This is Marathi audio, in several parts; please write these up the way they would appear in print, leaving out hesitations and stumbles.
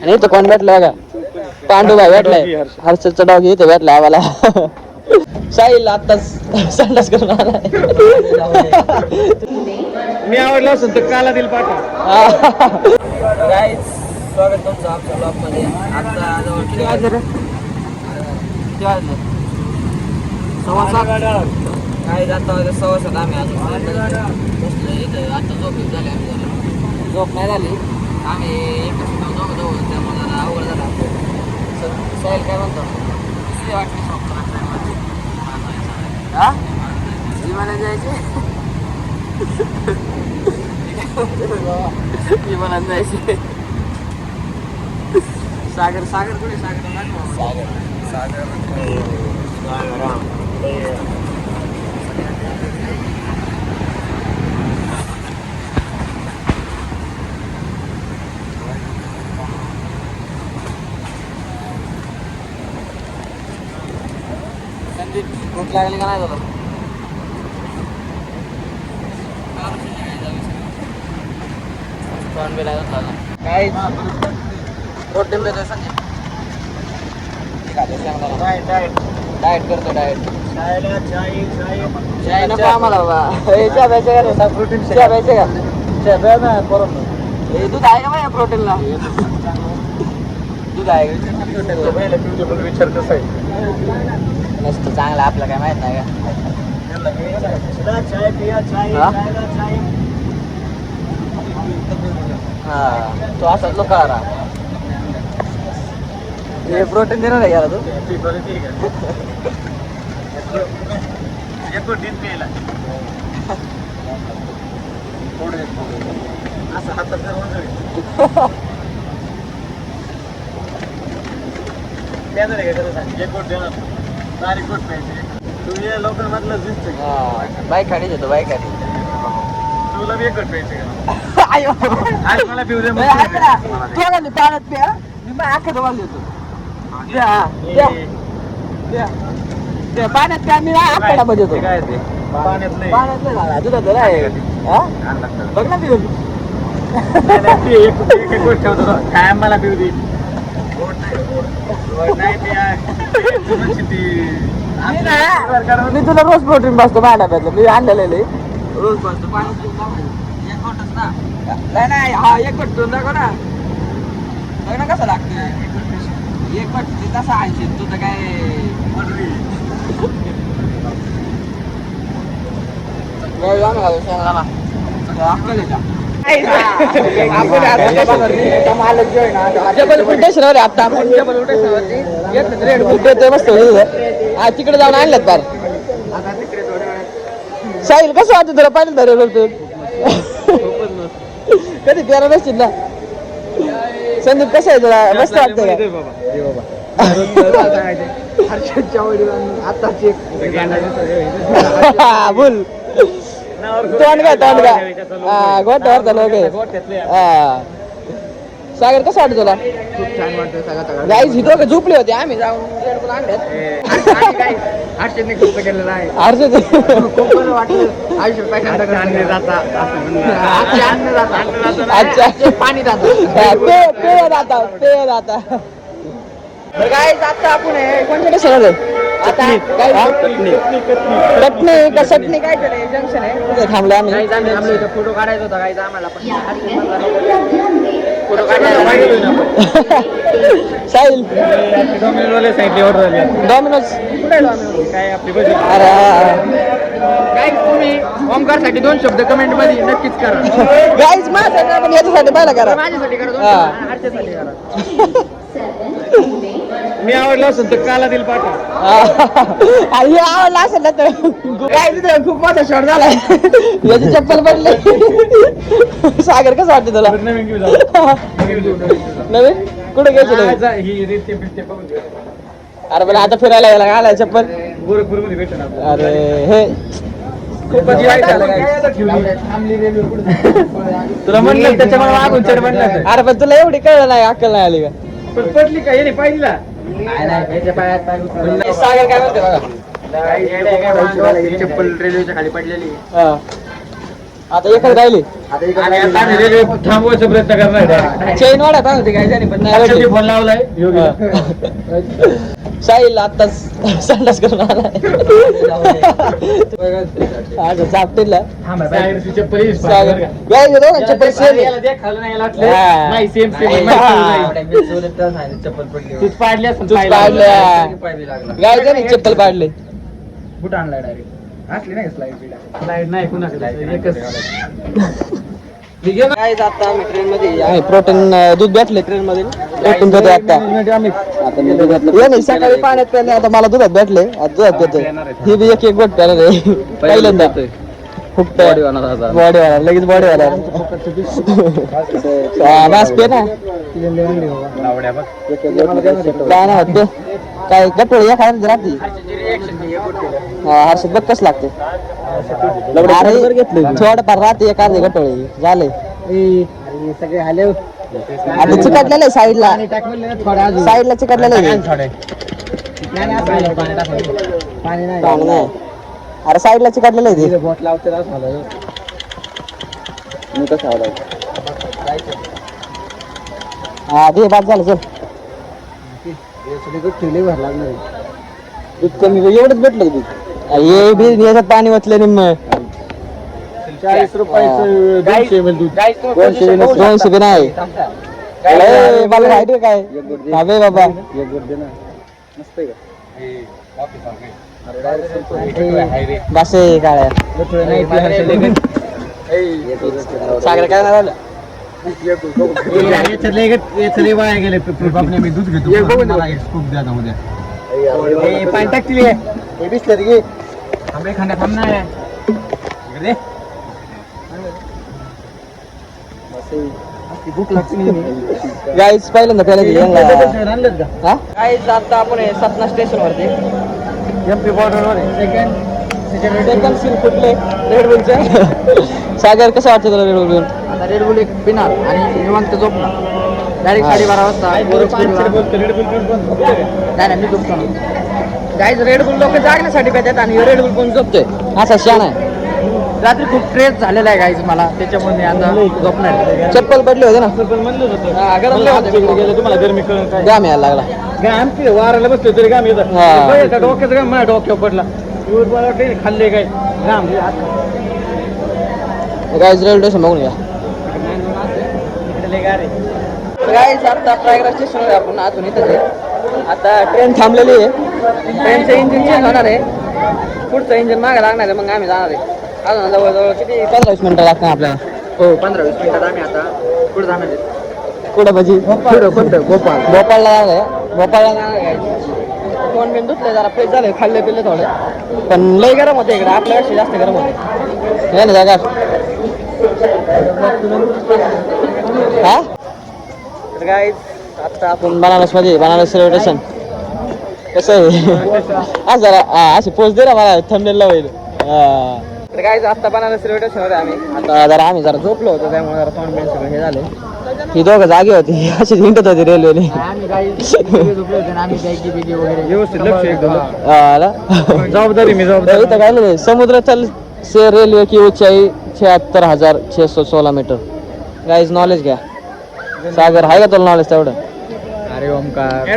आणि इथं कोण भेटलं बघा, पांडू भाई भेटलाय, हर्षदचा डॉग इथे भेटलाय आम्हाला. साहिल आताच संडास करून आलाय. मी आवडला असेल तर काला दिल पाठव. गाईज स्वागत तुमचं आमच्या ब्लॉग मध्ये. आता जवळ किती वाजले रे? किती वाजले? 7:15. काय आता 7:15 आम्ही अजून बसलो इथं. आता झोप झाली, आम्ही झोप नाही झाली. आम्ही एकच दोघं जवळ, त्यामुळे जरा अवघड झाला. साहिल काय म्हणतो? वाटली हा विमानात जायचे, विमानात जायचे. सागर सागर कुठे? सागर संदीप, भूक लागली का नाही तुला? काय प्रोटीन देतोय संदीप. डाएट करतो, डाएट. चाय नको आम्हाला बाबा. चहा प्यायचे का? प्रोटीन चहा प्यायचे का? चहा प्या ना परत. दूध आहे का माझ्या प्रोटीनला? दूध आहे का? विचार कसा आहे मस्त चांगला, आपलं काय माहित नाही का? चाय पिया, चाय हा तो असाच लोक राहा. हे प्रोटीन देणार आहे याला तू? असं हातात तू ये लोकल मधलं दिसत. बाईक खाडीच येतो, बाईक खाडी. तुला बी एकच प्यायचं का? आज मला पिऊ दे. पाण्यात प्या, मी आखा तुम्हाला देतो. पाण्यात प्या, मी आखाड्यामध्ये येतो. काय ते पाण्यात नाही, पाण्यात नाही झाला तुला तर आहे. बघ ना पिऊन. एक गोष्ट ठेवतो काय मला पिऊ दे. मी तुला रोज प्रोटीन बसतो माझ्या डब्यातलं, मी आणलेलं रोज बसतो. पाण्यात एक गोटच ना? नाही हा एक गोट दोन दाखव ना. बघ ना कसं लागतं एक गोट. तसं आहे तू तर काय. जबलपूर स्टेशनवर आता आपण जबलपूर स्टेशनवरती रेड बुक देतोय मस्त. हा तिकडे जाऊन आणल्यात बार. साहिल कसं वाटतं तुला? पाहिलं धरलं तू कधी प्यारा नसतील ना? संदीप कसं आहे तुला? मस्त वाटतं का? बोल. तोंड काय तोंड का? गोट्यावर लोक. सागर कसं वाटतं तुला? खूप छान वाटतं. गाईज ही दोघं झोपले होते, आम्ही जाऊन रेड बुल आणल्यात. हर्षदने खूप केलेलं आहे. हर्षद खूप बरं वाटलं. आयुष्य पैशांचा अच्छा पाणी जातं. पेय जाता. बरं गाईज आता आपण कोणत्या स्टेशनवर आता? कटनी का सटणी काय तरी जंक्शन आहे, तिथे थांबलो आम्ही. फोटो काढायचा होता काही आम्हाला पण. फोटो काढायला साहिल डॉमिनोज कुठे? डॉमिनोज काय आपली बजेट. अरे तुम्ही ओमकार साठी 2 शब्द कमेंट मध्ये नक्कीच करा. गाईज माझ्यासाठी पण याच्यासाठी पहिला करा, माझ्यासाठी करा, हर्षदसाठी करा. मी आवडला असेल तर काला दिल पाठव. हे आवडला असेल ना तर काय तिथे खूप मोठा शॉट झालाय. याची चप्पल पडली. सागर कसं वाटतं तुला? नवीन घेऊ नवीन कुठे घ्यायचं? अरे पण आता फिरायला यायला घालाय चप्पल. गोरखपूर मध्ये भेटून. अरे हे तुला म्हणलं त्याच्यामुळे मागून चढ म्हणलं. अरे पण तुला एवढी कळलं नाही, अक्कल नाही आली का? पण पडली का येणे पाहिजे. सागर काय म्हणते बघा. चप्पल रेल्वेच्या खाली पडलेली. आता एकच राहिली. आणि आता आम्ही रेल्वे थांबवायचा प्रयत्न करणार. चेन वाढा पाहिजे होती काय झाली पण नाही वाढली. फोन लावलाय योगीला. साहिल आता संडास करून आलाय चापटेला साहेबची चप्पल हीच पाहिजे सागर बरं का? गाय दोघांचे पैसे याला देखावलं नाही, याला वाटलं हा. नाही सेम सेम तूच पाडली असेल तूच पायाला. पाडल्या गाय त्याने चप्पल पाडले बुट आणलाय डायरेक्ट. असली नाही स्लाइड नाही कुणाकडे एकच. काय आता आम्ही ट्रेन मध्ये प्रोटीन दूध भेटले ट्रेन मध्ये प्रोटीन भेटले आता हे नाही सकाळी पाण्यात प्याले आता मला दुधात भेटले आता दुधात पेतोय ही बी एक गोट प्यायला रे पहिल्यांदा खूप बॉडी वाला लगेच बॉडी वाला बस पे ना काय ना होते काय गटोळी या खायला राहते हर्षद बघ कस लागते थोडं फार राहते एक अर्धे गटोळी झाले सगळे आले आता चिकटलेलं आहे साईडला साईडला चिकटलेलं आहे पाणी नाही पाणी नाही अरे साईडला चिकटलेलं आहे ते बोट लावते मी कसं हा दे बाद झालं चल भर लागणार दूध कमी एवढंच भेटलं दूध हे बी याच्यात पाणी वाचलं निम्म 40 रुपयाचं 200 ml दूध. 200 बी नाही लय मला माहिती आहे काय अबे बाबा एक गोट दे ना. मस्त आहे का? बस आहे काय सागर काय नाही याच्यातले वाया गेले पेट्रोल पंपने. मी दूध घेतो मला एक स्कूप द्या आता उद्या. पाणी टाकतील हे बिसलरी घे. आंबे खांद्या थांब ना रे. भूक लागते गाईच पहिल्यांदा पहिला आणलं का? गाईच आता आपण सतना स्टेशन वरती एमपी बॉर्डरवर सेकंड सीन फुटले रेड बुलचे सागर कसं वाटतं तुला रेड बुल आता रेड बुल एक पिणार आणि निवांत झोपणार डायरेक्ट 12:30 वाजता. नाही मी झोपतो ना. गाईच रेड बुल लोक जागण्यासाठी पाहिजेत आणि रेड बुल पण झोपतोय असा शान आहे. रात्री खूप ट्रेस झालेला आहे गाईज मला त्याच्यामुळे मी आता झोपणार. चप्पल पडले होते ना म्हणलं होतं तुम्हाला गरमी कळून काय गाम यायला लागला आमची वाराला बसलो तरी गाम येतात. हा. डोक्याचं गाम माझ्या डोक्यावर पडला. खाल्ले काय गाम गाईच रेल्वे स्टेशन बघून घ्या गाईच आता प्रयागराज स्टेशनवर आपण आतून इथंच आहे. आता ट्रेन थांबलेली आहे. ट्रेनचं इंजिन चेंज होणार आहे. पुढचं इंजिन मागे लागणार आहे मग आम्ही जाणार आहे. अजून जवळजवळ किती 15-20 मिनिटं लागतात आपल्याला. हो 15-20 मिनिटात आम्ही आता पुढे जाणार आहे. कुठं म्हणजे पुढं कोणतं भोपाळला जाणार आहे. भोपाळला जाणार आहे. फोन बिन धुतले जरा फ्रेश झाले खाल्ले पिल्ले थोडे पण लय गरम होते इकडे आपल्यापेक्षा जास्त गरम होते हे ना जागा हा तर काय आता आपण बनारस मध्ये बनारस रेल्वे स्टेशन कसं आहे हा जरा अशी पोच दे ना मला थंबनेल होईल. तर काय आता बनारस रेल्वे स्टेशनवर आम्ही आता जरा आम्ही जरा झोपलो होतो त्यामुळे जरा तोंड बिन सगळं हे झाले. ही दोघं जागी होती अशी हिंडत होती रेल्वेने. आम्ही काही झोपले होते आम्ही काही बिगी वगैरे व्यवस्थित लक्ष एकदम जबाबदारी मी जबाबदारी. इथं काय नाही समुद्र तल से रेल्वे की ऊंचाई 76,616 मीटर. गाईज नॉलेज घ्या. सागर आहे का तुला नॉलेज तेवढं. अरे ओमकार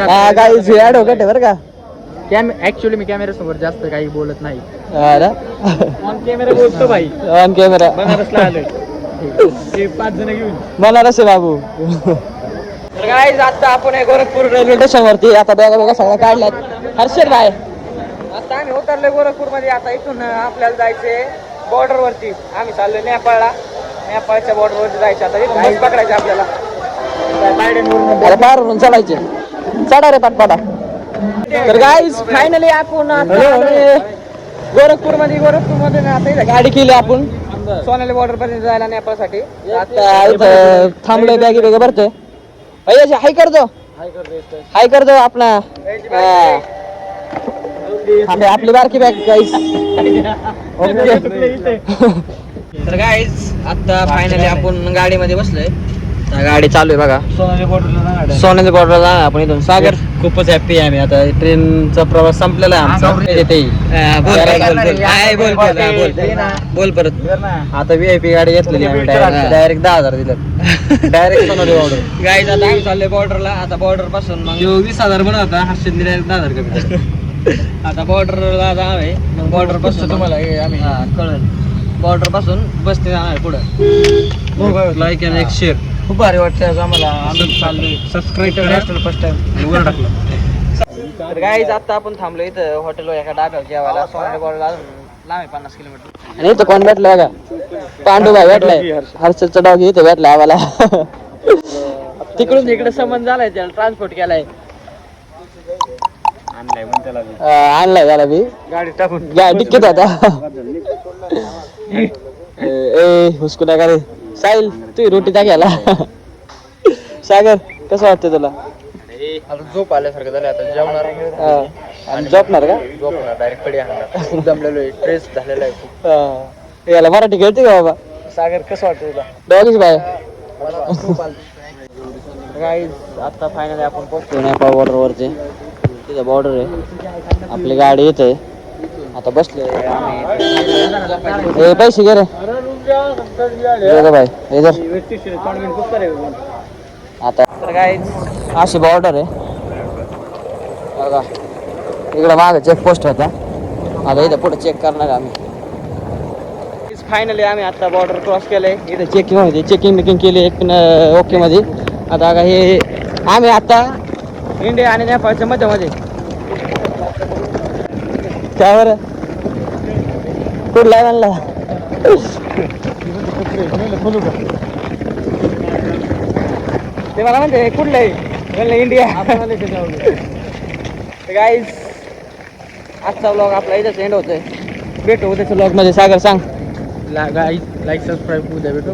हा गाईज ऍडव्होकेट आहे बरं का. ऍक्च्युअली मी कॅमेरा समोर जास्त काही बोलत नाही. ऑन कॅमेरा बोलतो भाई. ऑन कॅमेरा बनारसला आलोय. 5 जण घेऊन बनारस आहे बाबू. तर गाईज आता आपण गोरखपूर रेल्वे स्टेशन वरती आता बॅगा सगळ्या काढल्यात. हर्षद भाई आता आम्ही उतरले गोरखपूर मध्ये. आता इथून आपल्याला जायचे बॉर्डर वरती. आम्ही चाललोय नेपाळला. नेपाळच्या बॉर्डर वरती जायचे. आता इथून बस पकडायचे आपल्याला. बाहेरून चढायचे. चढा रे पाटपाटा. तर गाईज फायनली आपण गोरखपूर मध्ये आता इथं गाडी केली आपण सोनाली बॉर्डर पर्यंत जायला नेपाळसाठी. आता इथं थांबलोय बॅगी बेगा भरतोय. हाय कर दो आपला आपली बारकी बॅग गाईज. तर गाईज आता फायनली आपण गाडीमध्ये बसलोय. गाडी चालू आहे बघा. सोनाली बॉर्डरला सोन्याच्या बॉर्डरला जाणार आपण इथून. सागर खूपच हॅप्पी आहे आम्ही आता ट्रेनचा प्रवास संपलेला आहे आमचा बोल परत. आता VIP गाडी घेतलेली आम्ही डायरेक्ट 10,000 दिलं डायरेक्ट सोनाली बॉर्डर गाईज आता आम्ही चाललोय बॉर्डरला. आता बॉर्डर पासून मग 20,000 म्हणत होता हास्य डायरेक्ट 10,000 कमी आता बॉर्डरला जाणार आहे. मग बॉर्डर पासून तुम्हाला आम्ही कळलं. बॉर्डर पासून बसने जाणार आहे पुढं. लाईक आणि एक शेअर खूप भारी वाटतं आज आम्हाला. आम्ही चाललोय सबस्क्राईब फर्स्ट टाइम. वर टाकलं तर गाईज आता आपण थांबलो इथं हॉटेलवर एका डाब्यावर जेवायला. सोनाली बॉर्डरला अजून लांब आहे 50 किलोमीटर. आणि इथं कोण भेटलं बघा. पांडुभाई भेटलाय. हर्षदचा डॉग इथं भेटलाय आम्हाला. तिकडून इकडे संबंध झालाय त्याला ट्रान्सपोर्ट केलाय. आणलाय त्याला मी गाडी टाकून डिक्कीत होता. ए हुसकू नका रे. साहिल तू रोटी टाकायला. सागर कसं वाटतं तुला? आता झोप आल्यासारखं झालं आता जेवणार आणि झोपणार का? झोपणार डायरेक्ट कडे आणणार खूप दमलेलो आहे स्ट्रेस झालेला आहे खूप. याला मराठी कळते का बाबा? सागर कसं वाटतं तुला? डॉगीच बाय. गाईज आता फायनली आपण पोहोचतो नेपाळ बॉर्डर वरती. तिथं बॉर्डर आहे. आपली गाडी येते आता. बसले आम्ही. पैसे घे रे बाय. आता तर गाईज अशी बॉर्डर आहे बघा. इकडे मागे चेक पोस्ट होता. आता इथं पुढे चेक करणार आम्ही. फायनली आम्ही आता बॉर्डर क्रॉस केलंय. इथं चेकिंग होती. चेकिंग बिकिंग केली एक ओके मध्ये. आता का हे आम्ही आता इंडिया आणि नेपाळच्या मध्ये त्यावर कुठला आणला ते मला म्हणते कुठलं आहे इंडिया. गाईज आजचा व्लॉग आपला इथंच एंड होतोय. भेटू उद्याच्या व्लॉग मध्ये. सागर सांग. लाईक सबस्क्राईब उद्या भेटू.